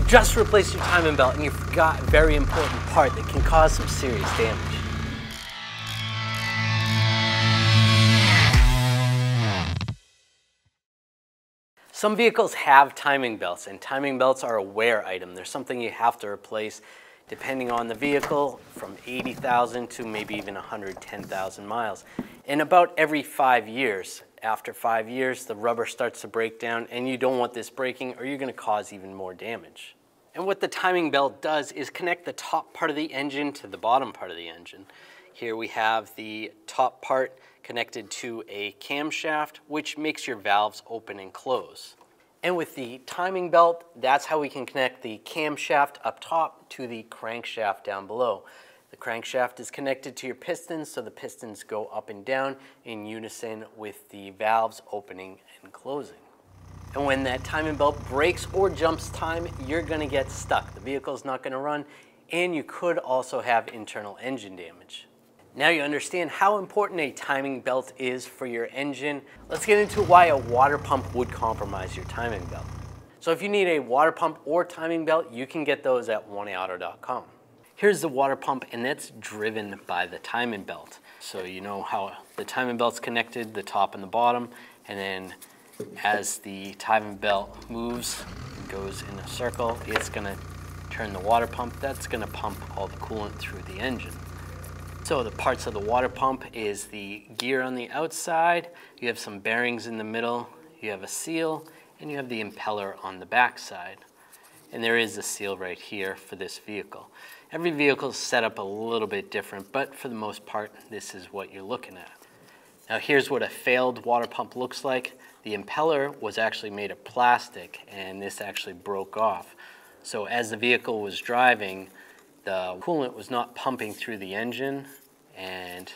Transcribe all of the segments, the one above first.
just replaced your timing belt and you forgot a very important part that can cause some serious damage. Some vehicles have timing belts, and timing belts are a wear item. They're something you have to replace depending on the vehicle, from 80,000 to maybe even 110,000 miles. And about every 5 years. After 5 years, the rubber starts to break down, and you don't want this breaking or you're going to cause even more damage. And what the timing belt does is connect the top part of the engine to the bottom part of the engine. Here we have the top part connected to a camshaft, which makes your valves open and close. And with the timing belt, that's how we can connect the camshaft up top to the crankshaft down below. The crankshaft is connected to your pistons, so the pistons go up and down in unison with the valves opening and closing. And when that timing belt breaks or jumps time, you're gonna get stuck. The vehicle's not gonna run, and you could also have internal engine damage. Now you understand how important a timing belt is for your engine. Let's get into why a water pump would compromise your timing belt. So if you need a water pump or timing belt, you can get those at oneauto.com. Here's the water pump, and it's driven by the timing belt. So you know how the timing belt's connected, the top and the bottom, and then as the timing belt moves and goes in a circle, it's gonna turn the water pump. That's gonna pump all the coolant through the engine. So the parts of the water pump is the gear on the outside, you have some bearings in the middle, you have a seal, and you have the impeller on the back side. And there is a seal right here for this vehicle. Every vehicle is set up a little bit different, but for the most part, this is what you're looking at. Now here's what a failed water pump looks like. The impeller was actually made of plastic, and this actually broke off. So as the vehicle was driving, the coolant was not pumping through the engine, and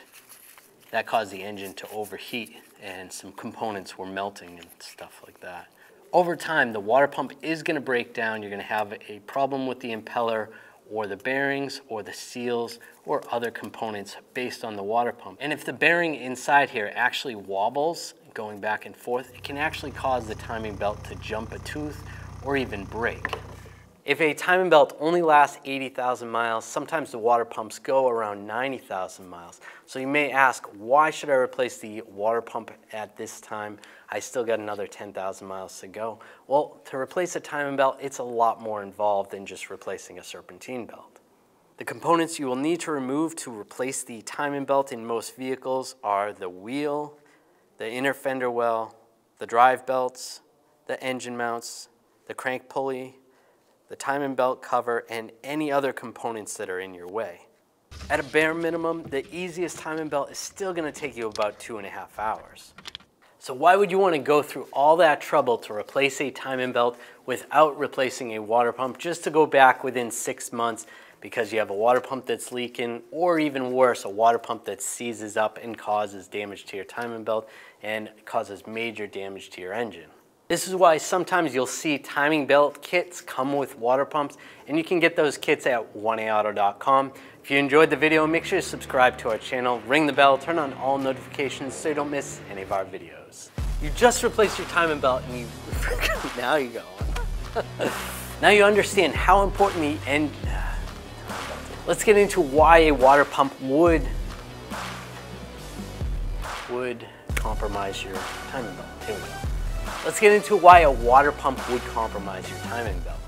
that caused the engine to overheat, and some components were melting and stuff like that. Over time, the water pump is going to break down. You're going to have a problem with the impeller or the bearings or the seals or other components based on the water pump. And if the bearing inside here actually wobbles, going back and forth, it can actually cause the timing belt to jump a tooth or even break. If a timing belt only lasts 80,000 miles, sometimes the water pumps go around 90,000 miles. So you may ask, why should I replace the water pump at this time? I still got another 10,000 miles to go. Well, to replace a timing belt, it's a lot more involved than just replacing a serpentine belt. The components you will need to remove to replace the timing belt in most vehicles are the wheel, the inner fender well, the drive belts, the engine mounts, the crank pulley, the timing belt cover, and any other components that are in your way. At a bare minimum, the easiest timing belt is still going to take you about 2.5 hours. So why would you want to go through all that trouble to replace a timing belt without replacing a water pump, just to go back within 6 months because you have a water pump that's leaking, or even worse, a water pump that seizes up and causes damage to your timing belt and causes major damage to your engine? This is why sometimes you'll see timing belt kits come with water pumps, and you can get those kits at oneauto.com. If you enjoyed the video, make sure to subscribe to our channel, ring the bell, turn on all notifications so you don't miss any of our videos. You just replaced your timing belt and you now you go. Now you understand how important the end. Let's get into why a water pump would compromise your timing belt. Here we go. Let's get into why a water pump would compromise your timing belt.